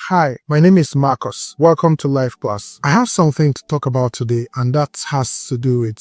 Hi, my name is Marcus. Welcome to Life Class. I have something to talk about today, and that has to do with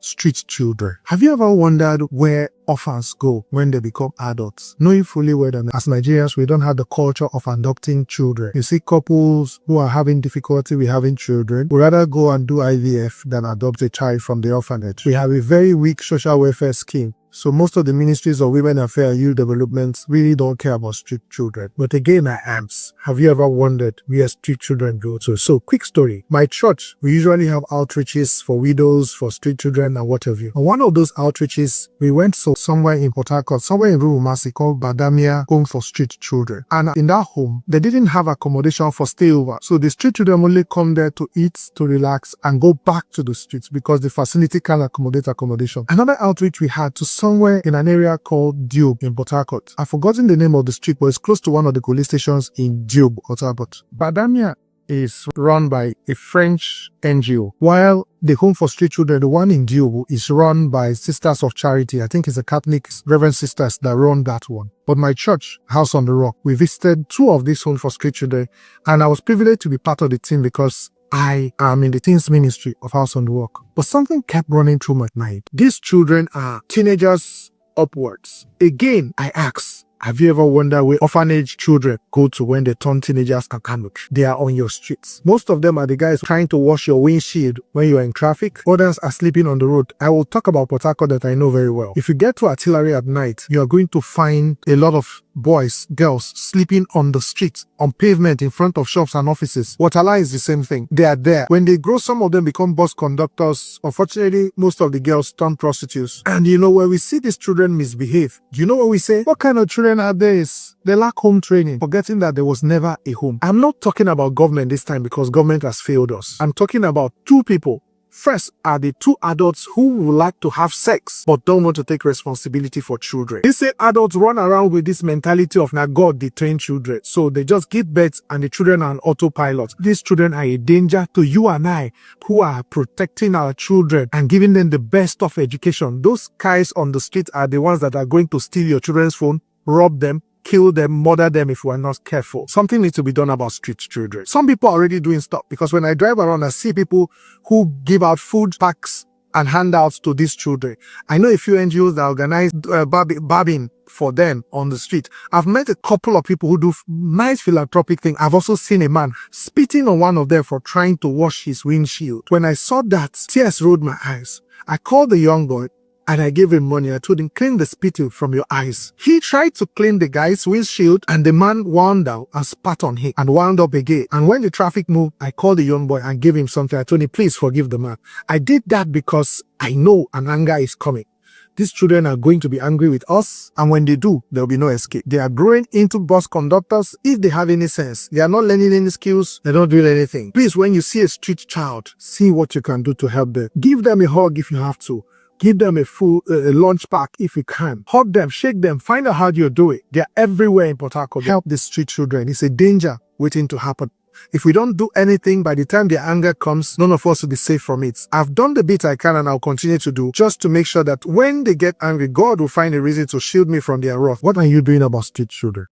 street children. Have you ever wondered where orphans go when they become adults? Knowing fully well that as Nigerians, we don't have the culture of adopting children. You see couples who are having difficulty with having children would rather go and do IVF than adopt a child from the orphanage. We have a very weak social welfare scheme. So most of the ministries of women affairs and youth development really don't care about street children. But again, have you ever wondered where street children go to? So quick story. My church, we usually have outreaches for widows, for street children and what have you. On one of those outreaches, we went to somewhere in Port Harcourt, somewhere in Rumasi called Badamia Home for Street Children. And in that home, they didn't have accommodation for stayover. So the street children only come there to eat, to relax and go back to the streets because the facility can't accommodate accommodation. Another outreach we had to somewhere in an area called Diob in Port Harcourt. I've forgotten the name of the street, but it's close to one of the police stations in Diob, Port Harcourt. Badamia is run by a French NGO, while the Home for Street Children, the one in Diob, is run by Sisters of Charity. I think it's the Catholic Reverend Sisters that run that one. But my church, House on the Rock, we visited two of these Home for Street Children, and I was privileged to be part of the team because I am in the teens ministry of House on the Rock. But something kept running through my mind. These children are teenagers upwards. Again, I ask, have you ever wondered where orphanage children go to when they turn teenagers and cannot? They are on your streets. Most of them are the guys trying to wash your windshield when you are in traffic. Others are sleeping on the road. I will talk about Port Harcourt that I know very well. If you get to Artillery at night, you are going to find a lot of boys, girls sleeping on the streets, on pavement in front of shops and offices. Waterline is the same thing. They are there. When they grow, some of them become bus conductors. Unfortunately, most of the girls turn prostitutes. And when we see these children misbehave, do you know what we say? What kind of children are these? They lack home training, forgetting that there was never a home. I'm not talking about government this time because government has failed us. I'm talking about two people. First are the two adults who would like to have sex but don't want to take responsibility for children. These same adults run around with this mentality of now God they train children. So they just give birth and the children are on autopilot. These children are a danger to you and I who are protecting our children and giving them the best of education. Those guys on the street are the ones that are going to steal your children's phone, rob them, kill them, murder them if we are not careful. Something needs to be done about street children. Some people are already doing stuff because when I drive around, I see people who give out food packs and handouts to these children. I know a few NGOs that organize barbing for them on the street. I've met a couple of people who do nice philanthropic things. I've also seen a man spitting on one of them for trying to wash his windshield. When I saw that, tears rolled my eyes. I called the young boy and I gave him money. I told him, clean the spittle from your eyes. He tried to clean the guy's windshield and the man wound down and spat on him and wound up again. And when the traffic moved, I called the young boy and gave him something. I told him, please forgive the man. I did that because I know an anger is coming. These children are going to be angry with us, and when they do, there will be no escape. They are growing into bus conductors if they have any sense. They are not learning any skills. They don't do anything. Please, when you see a street child, see what you can do to help them. Give them a hug if you have to. Give them a full lunch pack if you can. Hug them, shake them, find out how you do it. They're everywhere in Port Harcourt. Help the street children. It's a danger waiting to happen. If we don't do anything, by the time their anger comes, none of us will be safe from it. I've done the bit I can and I'll continue to do just to make sure that when they get angry, God will find a reason to shield me from their wrath. What are you doing about street children?